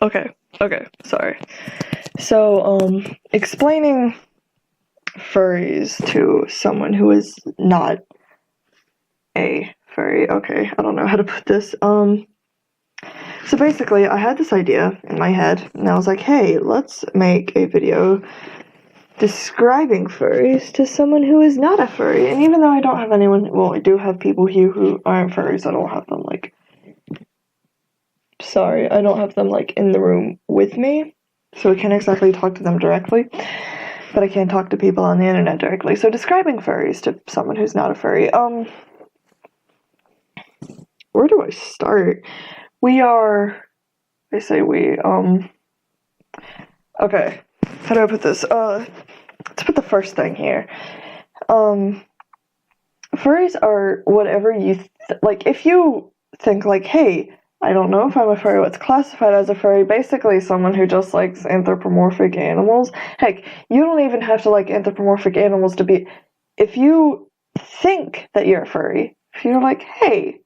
Okay, sorry. So, explaining furries to someone who is not a furry. Okay, I don't know how to put this. So basically, I had this idea in my head, and I was like, hey, let's make a video describing furries to someone who is not a furry. And even though I don't have anyone, well, I do have people here who aren't furries, I don't have them, like, sorry, I don't have them, like, in the room with me, so I can't exactly talk to them directly, but I can talk to people on the internet directly. So describing furries to someone who's not a furry, where do I start? I say we, okay, how do I put this? Let's put the first thing here. Furries are whatever you, like, if you think, like, hey, I don't know if I'm a furry, what's classified as a furry, basically someone who just likes anthropomorphic animals. Heck, you don't even have to like anthropomorphic animals to be, if you think that you're a furry, if you're like, hey,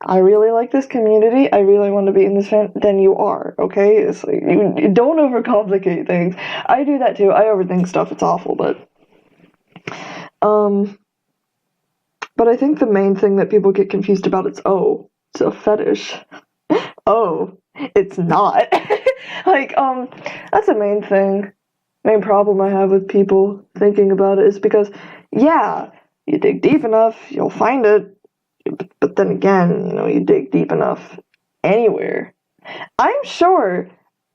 I really like this community, I really want to be in this fan, then you are, okay? It's like, you don't overcomplicate things. I do that too, I overthink stuff, it's awful, but I think the main thing that people get confused about is, oh, it's a fetish. Oh, it's not. Like, that's the main thing, main problem I have with people thinking about it is because, yeah, you dig deep enough, you'll find it. But then again, you dig deep enough anywhere. I'm sure,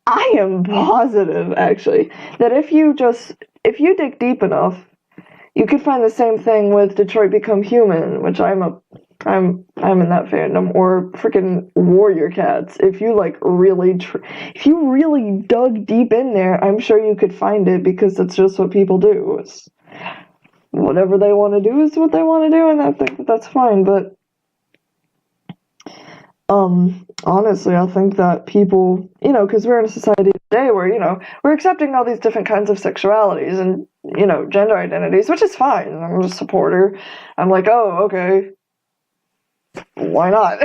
I am positive actually, that if you dig deep enough, you could find the same thing with Detroit Become Human, which I'm in that fandom, or freaking Warrior Cats. If you if you really dug deep in there, I'm sure you could find it because that's just what people do. It's whatever they want to do is what they want to do, and I think that's fine, but honestly, I think that people, because we're in a society today where, we're accepting all these different kinds of sexualities and, gender identities, which is fine. I'm a supporter. I'm like, oh, okay. Why not?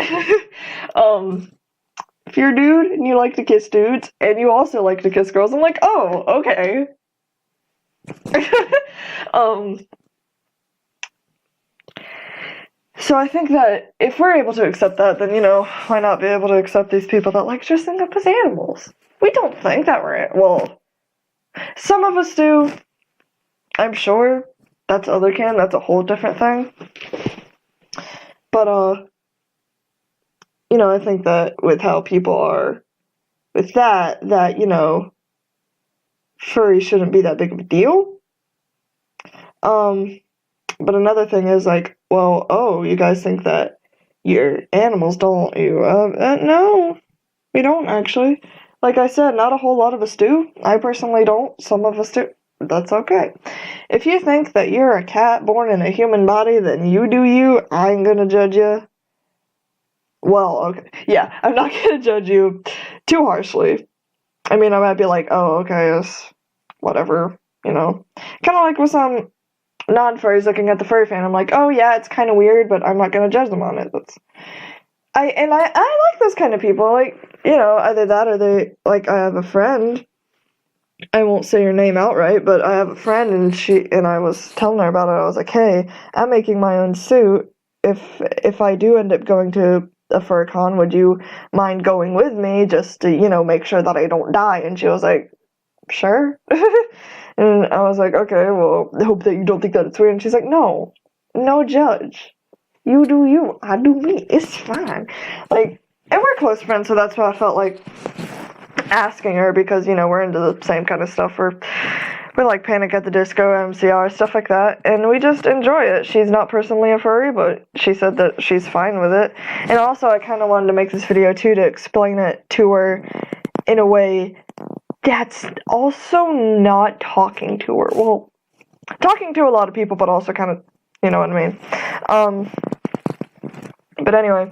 If you're a dude and you like to kiss dudes and you also like to kiss girls, I'm like, oh, okay. So I think that if we're able to accept that, then, why not be able to accept these people that like dressing up as animals? We don't think that well, some of us do, I'm sure. That's a whole different thing. But, I think that with how people are with that, furry shouldn't be that big of a deal. But another thing is like, well, oh, you guys think that your animals, don't you? No, we don't actually. Like I said, not a whole lot of us do. I personally don't. Some of us do. That's okay. If you think that you're a cat born in a human body, then you do you. I ain't gonna judge you. Well, okay. Yeah, I'm not gonna judge you too harshly. I mean, I might be like, oh, okay, it's whatever, Kind of like with some non-furries looking at the furry fan, I'm like, oh yeah, it's kind of weird, but I'm not gonna judge them on it. I like those kind of people, like, either that or they, like, I have a friend, I won't say her name outright, but I have a friend and I was telling her about it, I was like, hey, I'm making my own suit, if I do end up going to a fur con, would you mind going with me just to, make sure that I don't die? And she was like, sure. And I was like, okay, well, I hope that you don't think that it's weird. And she's like, no judge. You do you, I do me. It's fine. Like, and we're close friends, so that's why I felt like asking her because, we're into the same kind of stuff. We're like Panic at the Disco, MCR, stuff like that, and we just enjoy it. She's not personally a furry, but she said that she's fine with it. And also, I kind of wanted to make this video, too, to explain it to her in a way that's also not talking to her. Well, talking to a lot of people, but also kind of, you know what I mean. But anyway,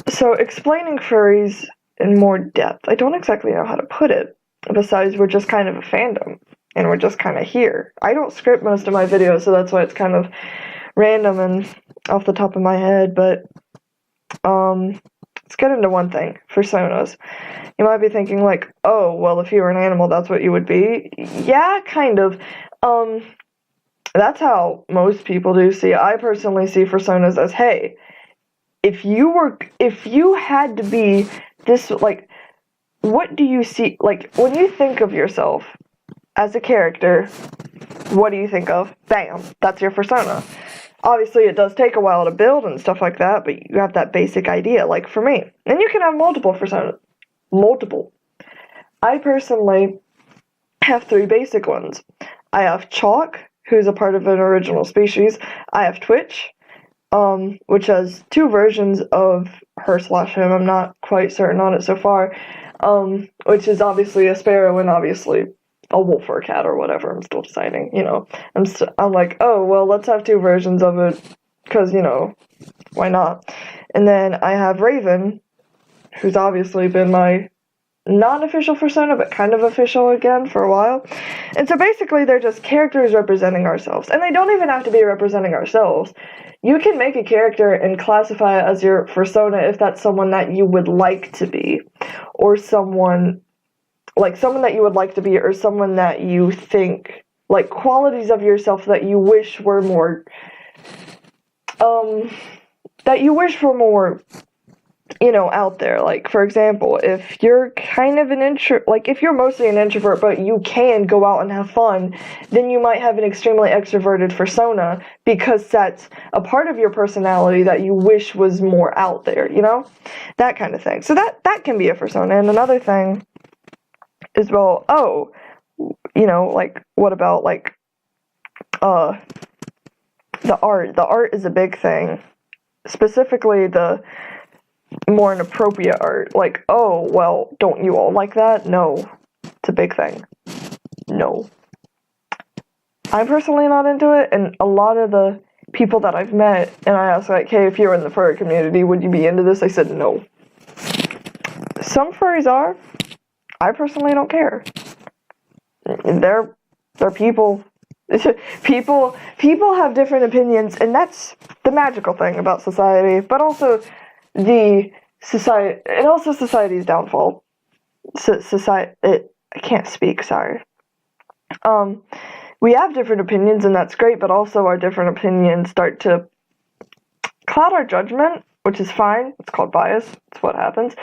so explaining furries in more depth, I don't exactly know how to put it, besides we're just kind of a fandom, and we're just kind of here. I don't script most of my videos, so that's why it's kind of random and off the top of my head, but, let's get into one thing, personas. You might be thinking like, oh, well, if you were an animal, that's what you would be. Yeah, kind of. That's how most people do see. I personally see personas as, hey, if you had to be this, like, what do you see, like, when you think of yourself as a character, what do you think of? Bam, that's your persona. Obviously, it does take a while to build and stuff like that, but you have that basic idea, like for me. And you can have multiple personas. Multiple. I personally have 3 basic ones. I have Chalk, who's a part of an original species. I have Twitch, which has 2 versions of her/him. I'm not quite certain on it so far. Which is obviously a sparrow and obviously a wolf or a cat or whatever. I'm still deciding, you know. I'm like, oh, well, let's have 2 versions of it, because, you know, why not? And then I have Raven, who's obviously been my non-official persona, but kind of official again for a while. And so basically they're just characters representing ourselves. And they don't even have to be representing ourselves. You can make a character and classify it as your persona if that's someone that you would like to be, or someone that you would like to be, or someone that you think, like, qualities of yourself that you wish were more, you know, out there. Like, for example, if you're kind of if you're mostly an introvert, but you can go out and have fun, then you might have an extremely extroverted persona, because that's a part of your personality that you wish was more out there, you know? That kind of thing. So that can be a persona. And another thing is, well, oh, you know, like, what about, like, the art? The art is a big thing. Specifically, the more inappropriate art. Like, oh, well, don't you all like that? No. It's a big thing. No. I'm personally not into it, and a lot of the people that I've met, and I asked, like, hey, if you were in the furry community, would you be into this? They said no. Some furries are. I personally don't care. They're people. People have different opinions, and that's the magical thing about society, but also society's downfall. I can't speak, sorry. We have different opinions, and that's great, but also our different opinions start to cloud our judgment, which is fine. It's called bias. It's what happens.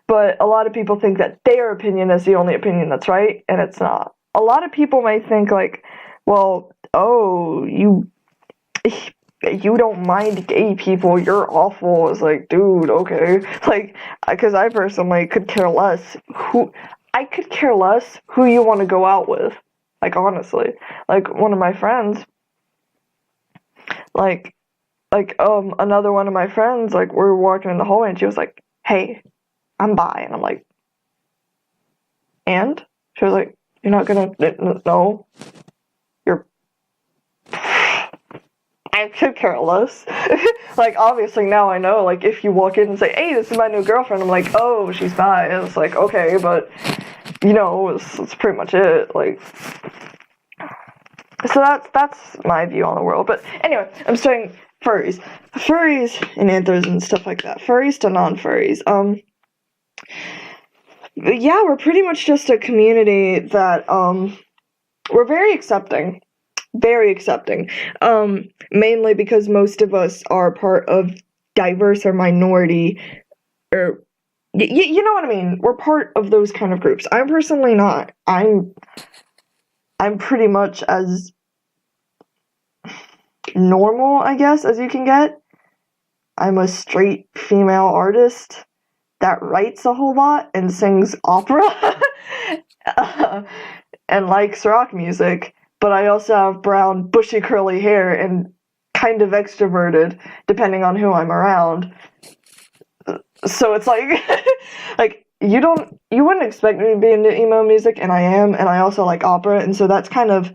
But a lot of people think that their opinion is the only opinion that's right, and it's not. A lot of people may think, like, well, oh, you don't mind gay people, you're awful. It's like, dude, okay. Like, because I personally could care less who you want to go out with. Like, honestly. Like, one of my friends, another one of my friends, like, we were walking in the hallway, and she was like, hey, I'm bi. And I'm like, and? She was like, you're not gonna, no. I could care less. Like, obviously now I know, like, if you walk in and say, hey, this is my new girlfriend, I'm like, oh, she's bi. And it's like, okay, but, you know, it's pretty much it. Like, so that's my view on the world. But anyway, I'm starting furries and anthers and stuff like that. Furries to non-furries. Yeah, we're pretty much just a community that, we're very accepting. Very accepting. Mainly because most of us are part of diverse or minority, or you know what I mean. We're part of those kind of groups. I'm personally not. I'm pretty much as normal, I guess, as you can get. I'm a straight female artist that writes a whole lot and sings opera and likes rock music. But I also have brown, bushy, curly hair and kind of extroverted, depending on who I'm around. So it's like, like, you wouldn't expect me to be into emo music, and I am, and I also like opera, and so that's kind of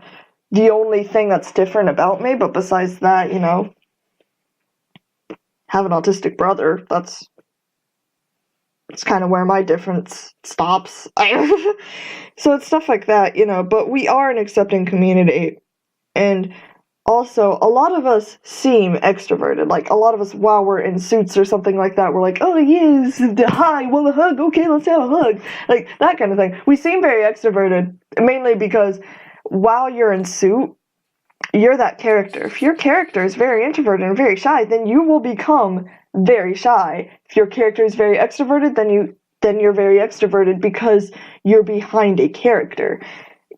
the only thing that's different about me. But besides that, you know, have an autistic brother, that's kind of where my difference stops. So it's stuff like that, you know, but we are an accepting community, and also, a lot of us seem extroverted. Like, a lot of us, while we're in suits or something like that, we're like, oh, yes, hi, want a hug? Okay, let's have a hug. Like, that kind of thing. We seem very extroverted, mainly because while you're in suit, you're that character. If your character is very introverted and very shy, then you will become very shy. If your character is very extroverted, then you're very extroverted because you're behind a character.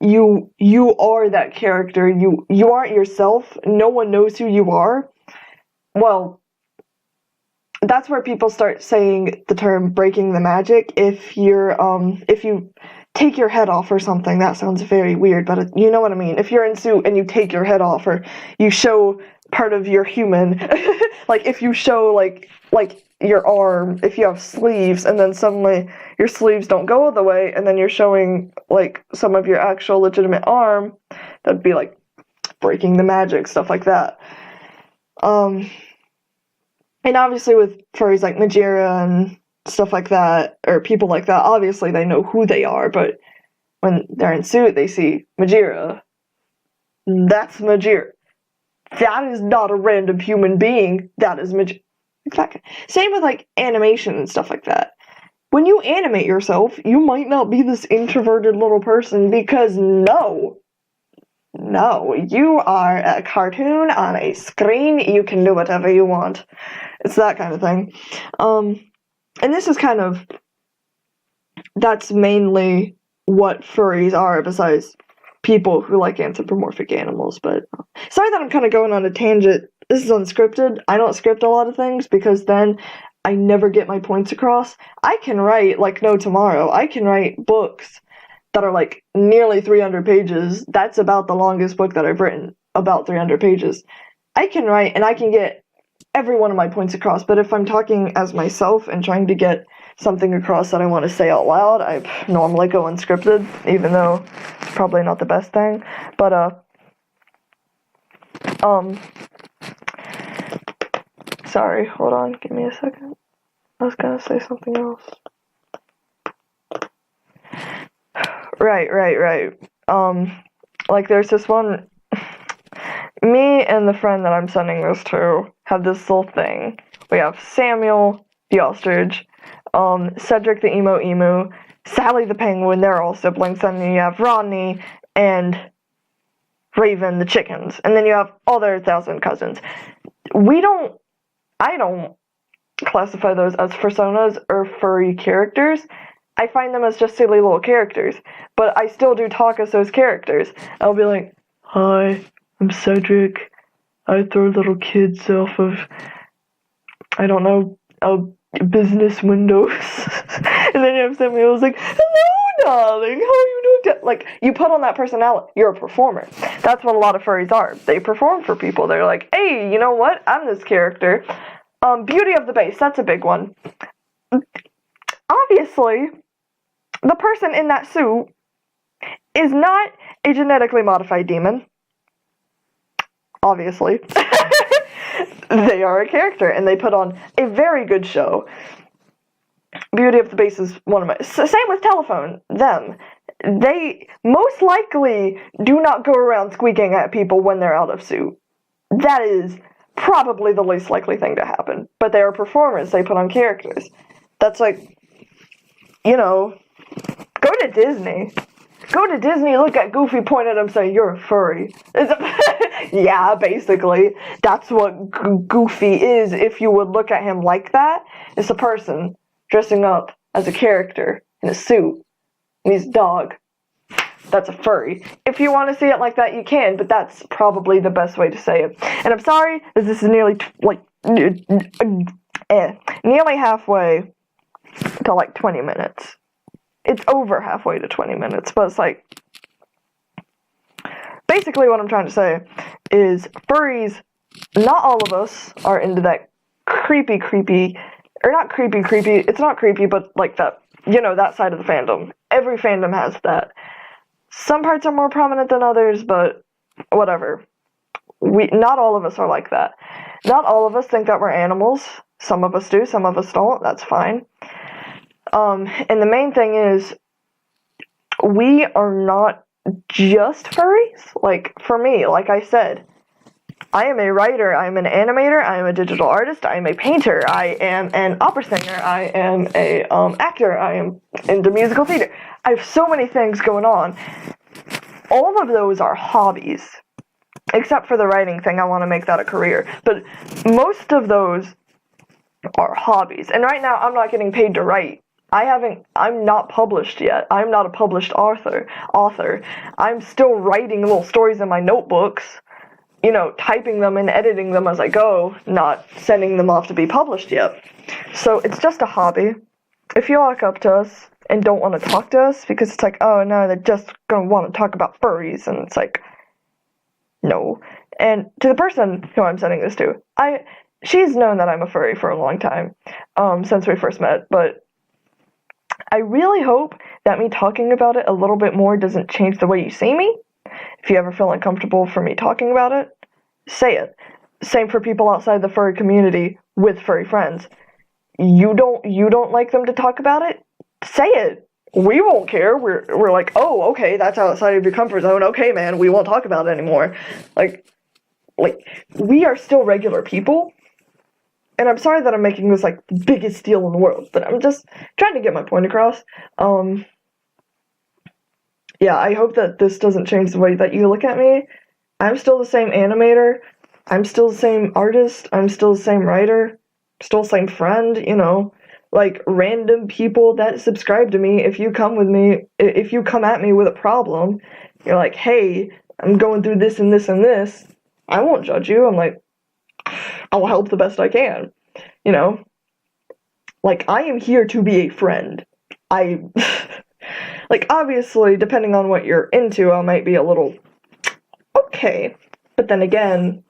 You are that character. You aren't yourself. No one knows who you are. Well, that's where people start saying the term breaking the magic. If you take your head off or something, that sounds very weird, but you know what I mean. If you're in suit and you take your head off, or you show part of your human, like if you show like your arm, if you have sleeves and then suddenly your sleeves don't go all the way and then you're showing like some of your actual legitimate arm, that'd be like breaking the magic, stuff like that. And obviously with furries like Majira and stuff like that, or people like that, obviously they know who they are, but when they're in suit, they see Majira. That's Majira. That is not a random human being. That is Majira. Exactly. Same with like animation and stuff like that. When you animate yourself, you might not be this introverted little person because no, you are a cartoon on a screen. You can do whatever you want. It's that kind of thing. And this is kind of, that's mainly what furries are, besides people who like anthropomorphic animals. But sorry that I'm kind of going on a tangent. This is unscripted. I don't script a lot of things because then I never get my points across. I can write like no tomorrow. I can write books that are like nearly 300 pages. That's about the longest book that I've written, about 300 pages. I can write and I can get every one of my points across, but if I'm talking as myself and trying to get something across that I want to say out loud, I normally go unscripted, even though it's probably not the best thing. But sorry, hold on, give me a second. I was gonna say something else. Right. Like there's this one, me and the friend that I'm sending this to have this little thing. We have Samuel, the ostrich, Cedric the emu, Sally the penguin, they're all siblings, and then you have Rodney and Raven the chickens, and then you have all their 1,000 cousins. I don't classify those as personas or furry characters. I find them as just silly little characters, but I still do talk as those characters. I'll be like, hi, I'm Cedric. I throw little kids off of, I don't know, business windows. And then you have Samuel who's like, hello, darling, how are you doing? Like, you put on that personality. You're a performer. That's what a lot of furries are. They perform for people. They're like, hey, you know what? I'm this character. Beauty of the base, that's a big one. Obviously, the person in that suit is not a genetically modified demon. Obviously. They are a character, and they put on a very good show. Beauty of the Base is one of my... Same with Telephone, them. They most likely do not go around squeaking at people when they're out of suit. That is probably the least likely thing to happen. But they are performers, they put on characters. That's like, you know, go to Disney. Go to Disney, look at Goofy, point at him, say, you're a furry. Yeah, basically. That's what Goofy is, if you would look at him like that. It's a person dressing up as a character in a suit. And he's a dog. That's a furry. If you want to see it like that, you can, but that's probably the best way to say it. And I'm sorry, this is nearly, nearly halfway to, 20 minutes. It's over halfway to 20 minutes, but it's like, basically what I'm trying to say is furries, not all of us are into that creepy, or not creepy, it's not creepy, but like that, that side of the fandom. Every fandom has that. Some parts are more prominent than others, but whatever. Not all of us are like that. Not all of us think that we're animals. Some of us do, some of us don't, that's fine. And the main thing is, we are not just furries. Like, for me, like I said, I am a writer, I am an animator, I am a digital artist, I am a painter, I am an opera singer, I am a actor, I am into musical theater. I have so many things going on. All of those are hobbies, except for the writing thing. I want to make that a career. But most of those are hobbies. And right now, I'm not getting paid to write. I'm not published yet. I'm not a published author. I'm still writing little stories in my notebooks, you know, typing them and editing them as I go, not sending them off to be published yet. So it's just a hobby. If you walk up to us and don't want to talk to us because it's like, oh no, they're just gonna want to talk about furries, and it's like, no. And to the person who I'm sending this to, she's known that I'm a furry for a long time, since we first met, but I really hope that me talking about it a little bit more doesn't change the way you see me. If you ever feel uncomfortable for me talking about it, say it. Same for people outside the furry community with furry friends. You don't like them to talk about it? Say it. We won't care. We're like, oh, okay, that's outside of your comfort zone. Okay, man, we won't talk about it anymore. Like we are still regular people. And I'm sorry that I'm making this like the biggest deal in the world, but I'm just trying to get my point across. Yeah, I hope that this doesn't change the way that you look at me. I'm still the same animator. I'm still the same artist. I'm still the same writer. Still the same friend, you know. Like, random people that subscribe to me, if you come at me with a problem, you're like, hey, I'm going through this and this and this, I won't judge you. I'm like, I'll help the best I can, you know? Like, I am here to be a friend. Like, obviously, depending on what you're into, I might be a little, okay. But then again,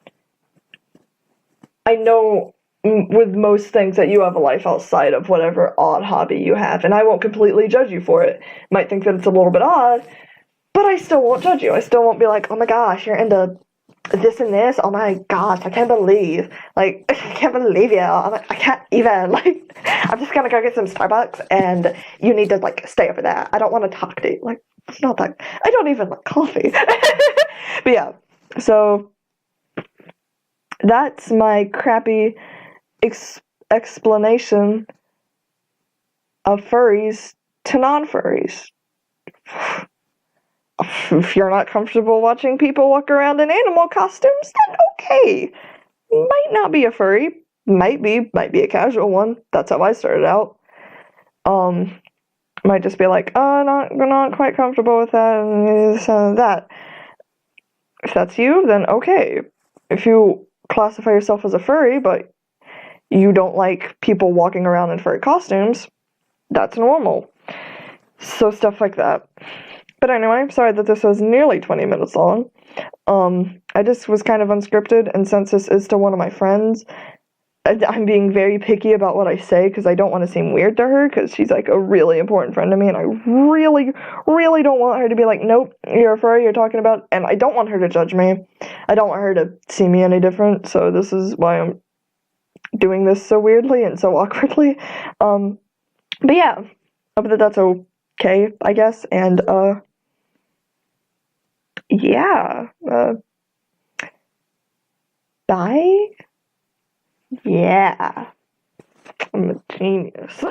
I know with most things that you have a life outside of whatever odd hobby you have, and I won't completely judge you for it. Might think that it's a little bit odd, but I still won't judge you. I still won't be like, oh my gosh, you're into this and this, oh my gosh, I can't believe you. I can't even, like, I'm just gonna go get some Starbucks and you need to, like, stay over there. I don't want to talk to you. Like, it's not that, I don't even like coffee. But yeah, so that's my crappy explanation of furries to non-furries. If you're not comfortable watching people walk around in animal costumes, then okay. Might not be a furry. Might be a casual one. That's how I started out. Might just be like, oh, not quite comfortable with that and that. If that's you, then okay. If you classify yourself as a furry, but you don't like people walking around in furry costumes, that's normal. So stuff like that. But anyway, I'm sorry that this was nearly 20 minutes long. I just was kind of unscripted, and since this is to one of my friends, I'm being very picky about what I say because I don't want to seem weird to her because she's like a really important friend to me, and I really, really don't want her to be like, nope, you're a furry, you're talking about, and I don't want her to judge me. I don't want her to see me any different, so this is why I'm doing this so weirdly and so awkwardly. But yeah, I hope that that's okay, I guess, and yeah, bye. Yeah, I'm a genius.